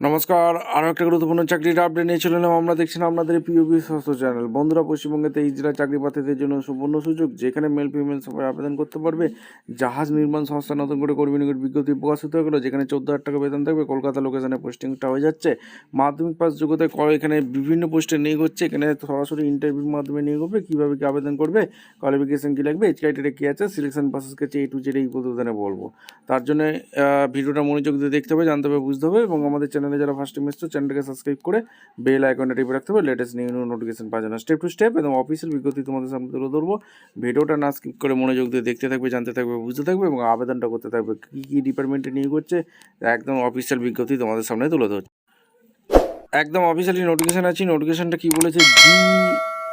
নমস্কার, আরও একটা গুরুত্বপূর্ণ চাকরির আপডেট নিয়ে চলে এলাম। আমরা দেখছিলাম আপনাদের পিওবি স্বাস্থ্য চ্যানেল। বন্ধুরা, পশ্চিমবঙ্গে 23 জেলার চাকরি প্রার্থীদের জন্য সুবর্ণ সুযোগ, যেখানে মেল ফিমেল সবাই আবেদন করতে পারবে। জাহাজ নির্মাণ সংস্থা নতুন করে কর্মী নিয়োগের বিজ্ঞপ্তি প্রকাশিত হয়ে গেল, যেখানে 14,000 টাকা বেতন থাকবে। কলকাতা লোকেশনে পোস্টিংটা হয়ে যাচ্ছে। মাধ্যমিক পাস যোগ্যতায় এখানে বিভিন্ন পোস্টে নিয়োগ হচ্ছে। এখানে সরাসরি ইন্টারভিউর মাধ্যমে নিয়োগ হবে। কীভাবে কী আবেদন করবে, কোয়ালিফিকেশন কী লাগবে, এজ ক্রাইটেরিয়া কী আছে, সিলেকশন প্রসেস কাছে A to Z এই প্রতিবেদনে বলবো। তার জন্য ভিডিওটা মনোযোগ দিয়ে দেখতে হবে, জানতে হবে, বুঝতে হবে। এবং আমাদের চ্যানেলে যারা ফার্স্ট টাইম এসছো, চ্যানেলটাকে সাবস্ক্রাইব করে বেল আইকনটা টিপে রাখতে হবে, লেটেস্ট নিউ নোটিফিকেশন পাওয়ার জন্য। স্টেপ টু স্টেপ এবং অফিসিয়াল বিজ্ঞপ্তি তোমাদের সামনে তুলে ধরবো। ভিডিওটা না স্কিপ করে মনোযোগ দিয়ে দেখতে থাকবে, জানতে থাকবে, বুঝতে থাকবে এবং আবেদনটা করতে থাকবে। কী কী ডিপার্টমেন্টে নিয়োগ হচ্ছে, একদম অফিসিয়াল বিজ্ঞপ্তি তোমাদের সামনে তুলে ধরছে। একদম অফিসিয়ালি নোটিফিকেশান আছে। নোটিফিকেশানটা কী বলেছে,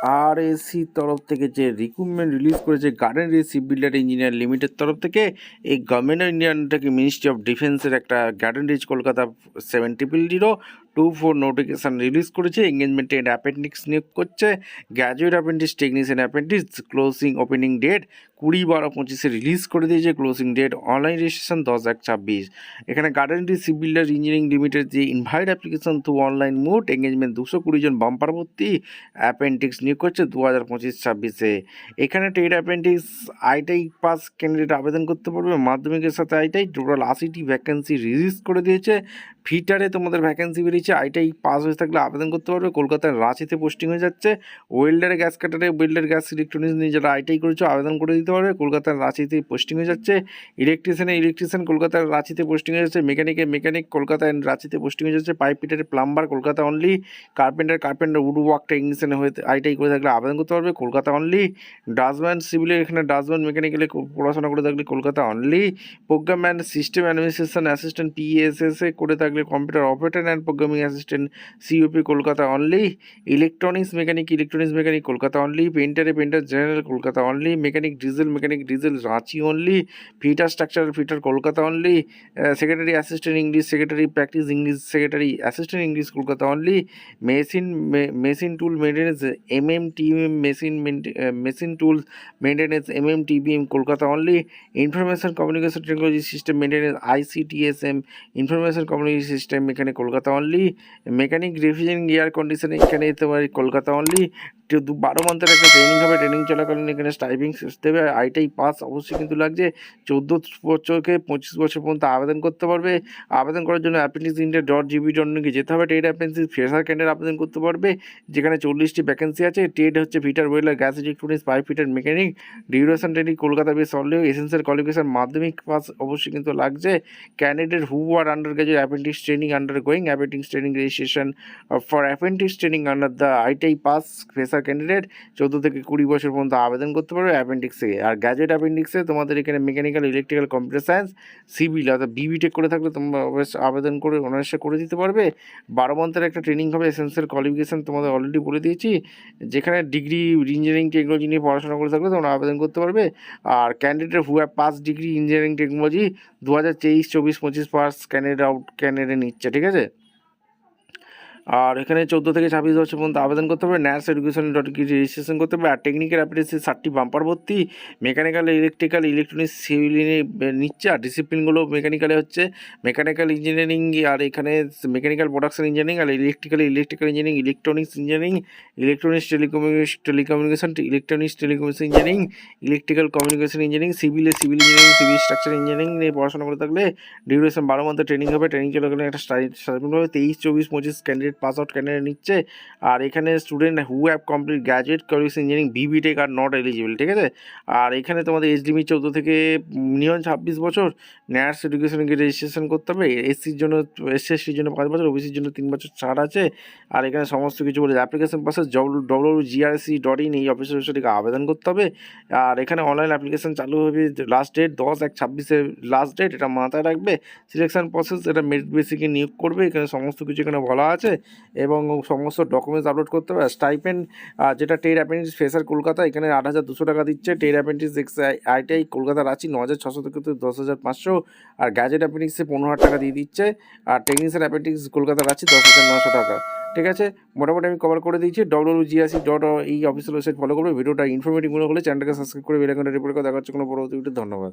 GRAC তরফ থেকে যে রিক্রুটমেন্ট রিলিজ করেছে Garden Ship Builder Engineer Limited তরফ থেকে, এই গভর্নমেন্ট অফ ইন্ডিয়ানটাকে মিনিস্ট্রি অফ ডিফেন্সের একটা Garden Reach Kolkata 700024 notification release করেছে। এঙ্গেজমেন্টে অ্যাপেন্ডিক্স নিয়োগ করছে। Graduate apprentice, technician apprentice. Closing opening date 20/12/25 release করে দিয়েছে। Closing date online registration 10/1/26। এখানে Garden Reach Ship Builder Engineering Limited যে invite application through online mode, engagement 220 জন বাম্পার ভর্তি। অ্যাপেন্ডিক্স নিয়োগ করছে 2025-26-এ। এখানে টেট অ্যাপেন্ডিক্স আইটাই পাস ক্যান্ডিডেট আবেদন করতে পারবে। মাধ্যমিকের সাথে আইটাই টোটাল 80টি ভ্যাকেন্সি রিলিজ করে দিয়েছে। ফিটারে তোমাদের ভ্যাকেন্সি বেরিয়েছে। আইটাই পাস হয়ে থাকলে আবেদন করতে পারবে। কলকাতার রাঁচিতে পোস্টিং হয়ে যাচ্ছে। ওয়েল্ডারে, গ্যাস কাটারে, ওয়েল্ডার, গ্যাস ইলেকট্রনিক্স নিয়ে যারা আইটাই করেছো আবেদন করে দিতে পারবে। কলকাতার রাঁচিতে পোস্টিং হয়ে যাচ্ছে। ইলেকট্রিশিয়ান কলকাতার রাঁচিতে পোস্টিং হয়ে যাচ্ছে। মেকানিক কলকাতায় রাঁচিতে পোস্টিং হয়ে যাচ্ছে। পাইপ ফিটারে, plumber Kolkata only. Carpenter wood work technician হয়ে আইটাই করে থাকলে আবেদন করতে পারবে, কলকাতা অনলি। ডাস্টম্যান সিভিলের, এখানে ডাস্টম্যান মেকানিক্যালে পড়াশোনা করে থাকলে Kolkata only. Program and system administration assistant PSSA করে থাকলে computer operator and programming assistant COP Kolkata only. Electronics mechanic Kolkata only. Painter general Kolkata only. Mechanic diesel Ranchi only. Fitter Kolkata only. Secretary assistant English, secretary practice English, secretary assistant English Kolkata only. Machine tool maintenance MMTBM, machine tools maintenance MMTBM Kolkata only. Information communication technology system maintenance ICTSM, information communication system এখানে Kolkata only. Mechanic refrigeration air conditioning এখানে তোমার Kolkata only. 12 মান্থের একটা training হবে। Training চলাকালীন এখানে স্টাইপিং দেবে। আইটাই pass অবশ্যই কিন্তু লাগছে। 14 বছরকে 25 বছর পর্যন্ত আবেদন করতে পারবে। আবেদন করার জন্য appendix.gb.in যেতে হবে। টেট অ্যাপেন্ডিক্স ফ্রেশার ক্যান্ডিডেট আবেদন করতে পারবে, যেখানে 40টি ভ্যাকেন্সি আছে। টেট হচ্ছে ফিটার, ওয়েলার, gas electronics, pipe fitter, mechanic. Duration training Kolkata base only. Essential qualification মাধ্যমিক পাস অবশ্যই কিন্তু লাগছে। Candidate who are under graduate apprentice training undergoing apprentice training registration for apprentice training under the ITI pass fresher candidate 14 থেকে 20 বছর পর্যন্ত আবেদন করতে পারবে অ্যাপেন্ডিক্সে। আর গ্র্যাজুয়েট অ্যাপেন্ডিক্সে তোমাদের এখানে mechanical, electrical, computer science, civil অর্থাৎ BBTech করে থাকলে তোমরা অবশ্যই আবেদন করে অনার্সে করে দিতে পারবে। 12 মান্থের একটা ট্রেনিং হবে। এসেন্সিয়াল কোয়ালিফিকেশান তোমাদের অলরেডি বলে দিয়েছি, যেখানে ডিগ্রি ইঞ্জিনিয়ারিং টেকনোলজি নিয়ে পড়াশোনা করে থাকলে তোমরা আবেদন করতে পারবে। আর candidate who have pass degree engineering technology 2023-24-25 pass candidate নিচ্ছে, ঠিক আছে। আর এখানে 14 থেকে 26 বছর পর্যন্ত আবেদন করতে হবে। ন্যাস এডুকেশন.কি রেজিস্ট্রেশন করতে হবে। আর টেকনিক্যাল অ্যাপ্রেন্টিসশিপ 60টি বাম্পার ভর্তি। মেকানিক্যাল, ইলেকট্রিক্যাল, ইলেকট্রনিক্স, সিভিল নিচ্ছে। আর ডিসিপ্লিনগুলো মেকানিক্যালে হচ্ছে মেকানিক্যাল ইঞ্জিনিয়ারিং, আর এখানে মেকানিক্যাল প্রোডাকশন ইঞ্জিনিয়ারিং, আর electrical engineering, electronics engineering, electronics telecommunication engineering, electrical communication engineering, civil engineering, civil structure engineering নিয়ে পড়াশোনা করে থাকলে ডিউরেশন 12 মান্থের ট্রেনিং হবে। ট্রেনিং চলাকালীন একটা স্টাইপেন্ড হবে। 23-24-25 ক্যান্ডিডেট পাস আউট ক্যান্ডিডেট নিচ্ছে। আর এখানে student who have complete graduate qualification engineering BBTech are not eligible, ঠিক আছে। আর এখানে তোমাদের এজ লিমিট 14 থেকে মিনিমাম 26 বছর। ন্যাস এডুকেশনকে রেজিস্ট্রেশন করতে হবে। SCর জন্য 5 বছর, OBCর জন্য 3 বছর ছাড় আছে। আর এখানে সমস্ত কিছু বলে অ্যাপ্লিকেশন প্রসেস www.grc.in এই অফিসের ওয়েবসাইটে আবেদন করতে হবে। আর এখানে অনলাইন অ্যাপ্লিকেশন চালু হবে। লাস্ট ডেট 10/1/26 লাস্ট ডেট, এটা মাথায় রাখবে। সিলেকশন প্রসেস এটা মেরিট বেসিকে নিয়োগ করবে। এখানে সমস্ত কিছু এখানে বলা আছে এবং সমস্ত ডকুমেন্টস আপলোড করতে হবে। স্টাইপেন্ড যেটা টেট অ্যাপেন্ডিক্স ফ্রেশার কলকাতা, এখানে 8,200 টাকা দিচ্ছে। TET appendix ITI Kolkata Ranchi 9,600 থেকে 10,500। আর গ্র্যাজুয়েট অ্যাপেন্ডিক্সে 15,000 টাকা দিয়ে দিচ্ছে। আর টেকনিশিয়ান অ্যাপেন্ডিক্স কলকাতা রাঁচি 10,900 টাকা, ঠিক আছে। মোটামুটি আমি কভার করে দিয়েছি। www.grc.in এই অফিসিয়াল ওয়েবসাইট ফলো করবে। ভিডিওটা ইনফরমেটিভ মনে হলে চ্যানেলটাকে সাবস্ক্রাইব করে বেল আইকনটা টিপে রাখো। দেখা হচ্ছে কোনো পরবর্তী ভিডিও। ধন্যবাদ।